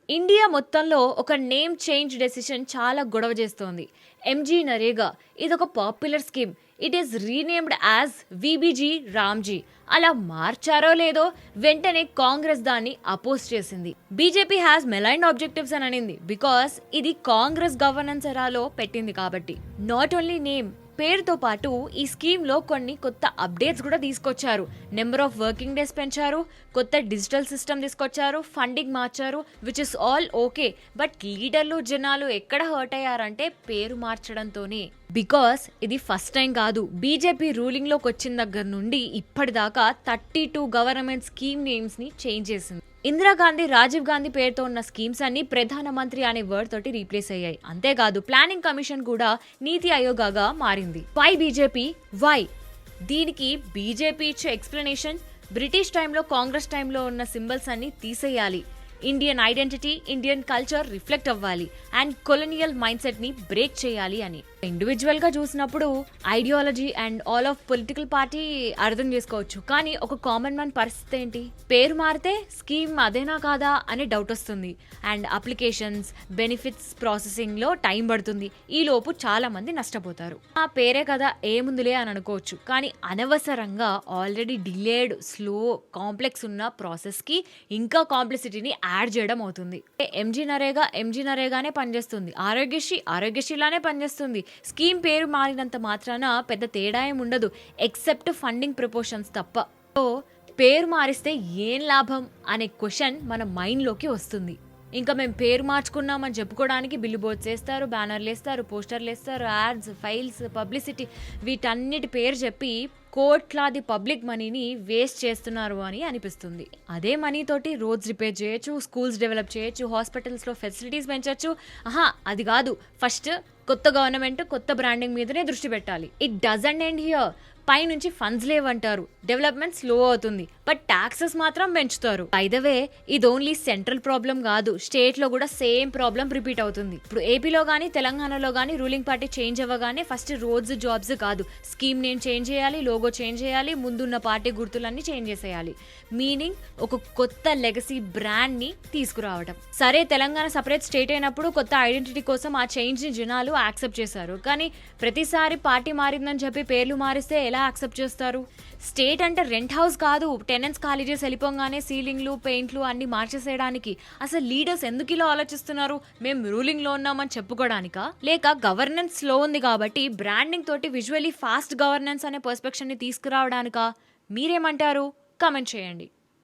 India మొత్తంలో ఒక name change decision చాలా గొడవ చేస్తోంది. ఎంజీ నరేగా ఇదొక popular scheme. It is renamed as VBG Ramji. అలా మార్చారో లేదో వెంటనే కాంగ్రెస్ దాన్ని అపోజ్ చేసింది. బీజేపీ హ్యాస్ మెలైన్డ్ ఆబ్జెక్టివ్స్ అని అనింది. బికాస్ ఇది కాంగ్రెస్ గవర్నెన్స్ ఎరాలో పెట్టింది కాబట్టి. నాట్ ఓన్లీ నేమ్, పేరుతో పాటు ఈ స్కీమ్లో కొన్ని కొత్త అప్డేట్స్ కూడా తీసుకొచ్చారు. నెంబర్ ఆఫ్ వర్కింగ్ డేస్ పెంచారు, కొత్త డిజిటల్ సిస్టమ్ తీసుకొచ్చారు, ఫండింగ్ మార్చారు, which is all okay. But లీడర్లు జనాలు ఎక్కడ హర్ట్ అయ్యారంటే పేరు మార్చడంతోనే. బికాస్ ఇది ఫస్ట్ టైం కాదు. బీజేపీ రూలింగ్లోకి వచ్చిన దగ్గర నుండి ఇప్పటిదాకా 32 గవర్నమెంట్ స్కీమ్ నేమ్స్ ని చేంజ్ చేసింది. ఇందిరాగాంధీ, రాజీవ్ గాంధీ పేరుతో ఉన్న స్కీమ్స్ అన్ని ప్రధానమంత్రి అనే వర్డ్ తోటి రీప్లేస్ అయ్యాయి. అంతేకాదు ప్లానింగ్ కమిషన్ కూడా నీతి ఆయోగాగా మారింది. Why BJP? వై? దీనికి బీజేపీ ఇచ్చే ఎక్స్ప్లెనేషన్ బ్రిటిష్ టైంలో, కాంగ్రెస్ టైంలో ఉన్న సింబల్స్ అన్ని తీసేయాలి, Indian identity, Indian culture reflect అవ్వాలి అండ్ కొలోనియల్ మైండ్ సెట్ ని బ్రేక్ చేయాలి అని. ఇండివిజువల్ గా చూసినప్పుడు ideology and all of political party అర్థం చేసుకోవచ్చు. కానీ ఒక కామన్ మ్యాన్ పరిస్థితి ఏంటి? పేరు మారితే స్కీమ్ అదేనా కాదా అనే డౌట్ వస్తుంది. అండ్ అప్లికేషన్స్, బెనిఫిట్స్ ప్రాసెసింగ్ లో టైం పడుతుంది. ఈ లోపు చాలా మంది నష్టపోతారు. ఆ పేరే కదా ఏముందిలే అని అనుకోవచ్చు. కానీ అనవసరంగా ఆల్రెడీ డిలేడ్, స్లో, కాంప్లెక్స్ ఉన్న ప్రాసెస్ కి ఇంకా కాంప్లెక్సిటీని యాడ్ చేయడం అవుతుంది. ఎంజీ నరేగానే పనిచేస్తుంది. ఆరోగ్యశ్రీలానే పనిచేస్తుంది. స్కీమ్ పేరు మారినంత మాత్రాన పెద్ద తేడా ఏం ఉండదు, ఎక్సెప్ట్ ఫండింగ్ ప్రపోర్షన్స్ తప్ప. సో పేరు మారిస్తే ఏం లాభం అనే క్వశ్చన్ మన మైండ్లోకి వస్తుంది. ఇంకా మేము పేరు మార్చుకున్నామని చెప్పుకోవడానికి బిల్లు బోర్డ్స్ వేస్తారు, బ్యానర్లు వేస్తారు, పోస్టర్లు వేస్తారు, యాడ్స్, ఫైల్స్, పబ్లిసిటీ, వీటన్నిటి పేరు చెప్పి కోట్లాది పబ్లిక్ మనీని వేస్ట్ చేస్తున్నారు అని అనిపిస్తుంది. అదే మనీతోటి రోడ్స్ రిపేర్ చేయొచ్చు, స్కూల్స్ డెవలప్ చేయొచ్చు, హాస్పిటల్స్లో ఫెసిలిటీస్ పెంచొచ్చు. అది కాదు, ఫస్ట్ కొత్త గవర్నమెంట్ కొత్త బ్రాండింగ్ మీదనే దృష్టి పెట్టాలి. It doesn't end here. పైనుంచి ఫండ్స్ లేవంటారు, డెవలప్మెంట్ స్లో అవుతుంది, బట్ టాక్సెస్ మాత్రం పెంచుతారు. బై ద వే, ఇది ఓన్లీ సెంట్రల్ ప్రాబ్లం కాదు, స్టేట్ లో కూడా సేమ్ ప్రాబ్లం రిపీట్ అవుతుంది. ఇప్పుడు ఏపీలో గానీ తెలంగాణలో గానీ రూలింగ్ పార్టీ చేంజ్ అవ్వగానే ఫస్ట్ రోడ్స్, జాబ్స్ కాదు, స్కీమ్ నేమ్ చేంజ్ చేయాలి, లోగో చేంజ్ చేయాలి, ముందున్న పార్టీ గుర్తులన్నీ చేంజ్ చేసేయాలి. మీనింగ్ ఒక కొత్త లెగసీ బ్రాండ్ ని తీసుకురావడం. సరే, తెలంగాణ సపరేట్ స్టేట్ అయినప్పుడు కొత్త ఐడెంటిటీ కోసం ఆ చేంజ్ ని జనాలు యాక్సెప్ట్ చేశారు. కానీ ప్రతిసారి పార్టీ మారిందని చెప్పి పేర్లు మారిస్తే ఎలా యాక్సెప్ట్ చేస్తారు? స్టేట్ అంటే రెంట్ హౌస్ కాదు. టెనెంట్స్ ఖాళీ చేసి వెళ్ళిపోగానే సీలింగ్లు, పెయింట్లు అన్ని మార్చేసేయడానికి. అసలు లీడర్స్ ఎందుకు ఇలా ఆలోచిస్తున్నారు? మేము రూలింగ్ లో ఉన్నామని చెప్పుకోవడానికా, లేక గవర్నెన్స్ లో ఉంది కాబట్టి బ్రాండింగ్ తోటి విజువల్లీ ఫాస్ట్ గవర్నెన్స్ అనే పర్స్పెక్షన్ ని తీసుకురావడానికా? మీరేమంటారు? కామెంట్ చేయండి.